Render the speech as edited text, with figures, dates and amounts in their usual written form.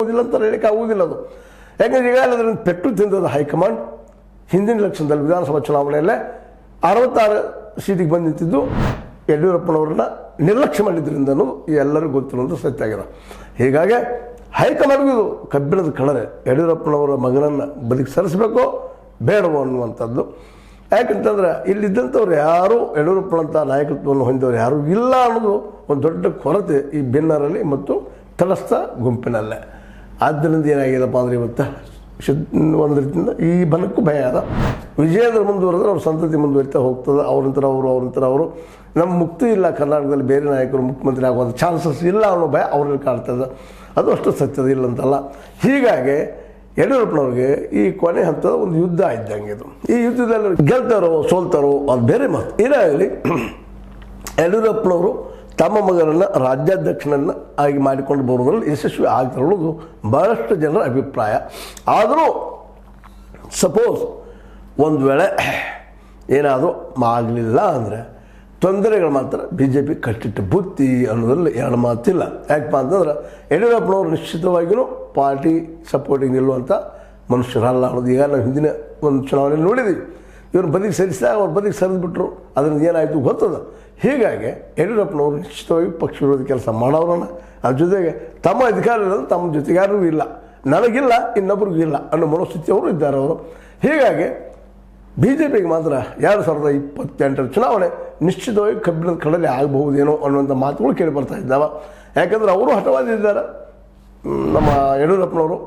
ಆಗೋದಿಲ್ಲ ಅಂತ ಹೇಳಲಿಕ್ಕೆ ಆಗುವುದಿಲ್ಲ ಅದು. ಯಾಕಂದರೆ ಈಗಾಗಲೇ ಅದನ್ನು ಪೆಟ್ಟು ತಿಂದದ ಹೈಕಮಾಂಡ್. ಹಿಂದಿನ ಎಲೆಕ್ಷನ್ದಲ್ಲಿ ವಿಧಾನಸಭಾ ಚುನಾವಣೆಯಲ್ಲೇ 66 ಸೀಟಿಗೆ ಬಂದು ನಿಂತಿದ್ದು ಯಡಿಯೂರಪ್ಪನವ್ರನ್ನ ನಿರ್ಲಕ್ಷ್ಯ ಮಾಡಿದ್ರಿಂದನೂ ಎಲ್ಲರಿಗೂ ಗೊತ್ತಿರೋದು ಸತ್ಯ ಆಗಿದೆ. ಹೀಗಾಗಿ ಹೈಕಮಾಂಡ್ಗೂ ಇದು ಕಬ್ಬಿಣದ ಕಳರೆ. ಯಡಿಯೂರಪ್ಪನವರ ಮಗನನ್ನು ಬದುಕಿ ಸರಿಸಬೇಕೋ ಬೇಡವೋ ಅನ್ನುವಂಥದ್ದು. ಯಾಕಂತಂದ್ರೆ ಇಲ್ಲಿದ್ದಂಥವ್ರು ಯಾರೂ ಯಡಿಯೂರಪ್ಪನಂಥ ನಾಯಕತ್ವವನ್ನು ಹೊಂದಿದವರು ಯಾರೂ ಇಲ್ಲ ಅನ್ನೋದು ಒಂದು ದೊಡ್ಡ ಕೊರತೆ ಈ ಬೆನ್ನರಲ್ಲಿ ಮತ್ತು ತಟಸ್ಥ ಗುಂಪಿನಲ್ಲೇ. ಆದ್ದರಿಂದ ಏನಾಗಿದೆಪ್ಪ ಅಂದರೆ ಇವತ್ತು ಒಂದು ರೀತಿಯಿಂದ ಈ ಬನಕ್ಕೂ ಭಯ ಅದ. ವಿಜಯೇಂದ್ರ ಮುಂದುವರೆದ್ರೆ ಅವ್ರ ಸಂತತಿ ಮುಂದುವರಿತಾ ಹೋಗ್ತದೆ. ಅವ್ರಂತರ ಅವರು ನಮ್ಮ ಮುಕ್ತಿ ಇಲ್ಲ, ಕರ್ನಾಟಕದಲ್ಲಿ ಬೇರೆ ನಾಯಕರು ಮುಖ್ಯಮಂತ್ರಿ ಆಗುವಂಥ ಚಾನ್ಸಸ್ ಇಲ್ಲ ಅನ್ನೋ ಭಯ ಅವ್ರಲ್ಲಿ ಕಾಣ್ತದೆ. ಅದು ಅಷ್ಟು ಸತ್ಯದ ಇಲ್ಲಂತಲ್ಲ. ಹೀಗಾಗಿ ಯಡಿಯೂರಪ್ಪನವ್ರಿಗೆ ಈ ಕೊನೆ ಹಂತದ ಒಂದು ಯುದ್ಧ ಇದ್ದಂಗೆ ಇದು. ಈ ಯುದ್ಧದಲ್ಲಿ ಗೆಲ್ತಾರೋ ಸೋಲ್ತಾರೋ ಅದು ಬೇರೆ ಮಾತು. ಏನಾಗಲಿ, ಯಡಿಯೂರಪ್ಪನವರು ತಮ್ಮ ಮಗನನ್ನು ರಾಜ್ಯಾಧ್ಯಕ್ಷನನ್ನು ಆಗಿ ಮಾಡಿಕೊಂಡು ಬರೋದ್ರಲ್ಲಿ ಯಶಸ್ವಿ ಆಗ್ತಿರೋದು ಭಾಳಷ್ಟು ಜನರ ಅಭಿಪ್ರಾಯ. ಆದರೂ ಸಪೋಸ್ ಒಂದು ವೇಳೆ ಏನಾದರೂ ಆಗಲಿಲ್ಲ ಅಂದರೆ ತೊಂದರೆಗಳು ಮಾತ್ರ BJP ಕಟ್ಟಿಟ್ಟು ಬುತ್ತಿ ಅನ್ನೋದ್ರಲ್ಲಿ ಎರಡು ಮಾತಿಲ್ಲ. ಯಾಕಪ್ಪ ಅಂತಂದ್ರೆ ಯಡಿಯೂರಪ್ಪನವರು ನಿಶ್ಚಿತವಾಗಿಯೂ ಪಾರ್ಟಿ ಸಪೋರ್ಟಿಂಗ್ ನಿಲ್ಲುವಂಥ ಮನುಷ್ಯರಲ್ಲ ಅನ್ನೋದು ಈಗ ನಾವು ಹಿಂದಿನ ಒಂದು ಚುನಾವಣೆಯಲ್ಲಿ ನೋಡಿದ್ದೀವಿ. ಇವ್ರು ಬದಿಗೆ ಸರಿಸಿದಾಗ ಅವ್ರು ಬದಿಗೆ ಸರಿದ್ಬಿಟ್ರು, ಅದರಿಂದ ಏನಾಯಿತು ಗೊತ್ತದ. ಹೀಗಾಗಿ ಯಡಿಯೂರಪ್ಪನವರು ನಿಶ್ಚಿತವಾಗಿ ಪಕ್ಷ ವಿರೋಧಿ ಕೆಲಸ ಮಾಡೋರನ್ನ, ಅದ್ರ ಜೊತೆಗೆ ತಮ್ಮ ಅಧಿಕಾರ ಇರೋದು ತಮ್ಮ ಜೊತೆಗಾರರೂ ಇಲ್ಲ, ನನಗಿಲ್ಲ ಇನ್ನೊಬ್ರಿಗೂ ಇಲ್ಲ ಅನ್ನೋ ಮನೋಸ್ಥಿತಿಯವರು ಇದ್ದಾರೆ ಅವರು. ಹೀಗಾಗಿ BJPಗೆ ಮಾತ್ರ 2028 ಚುನಾವಣೆ ನಿಶ್ಚಿತವಾಗಿ ಕಬ್ಬಿಣದ ಕಡಲೆ ಆಗಬಹುದೇನೋ ಅನ್ನುವಂಥ ಮಾತುಗಳು ಕೇಳಿ ಬರ್ತಾ ಇದ್ದಾವೆ. ಯಾಕಂದರೆ ಅವರು ಹಠವಾದಿದ್ದಾರೆ ನಮ್ಮ ಯಡಿಯೂರಪ್ಪನವರು.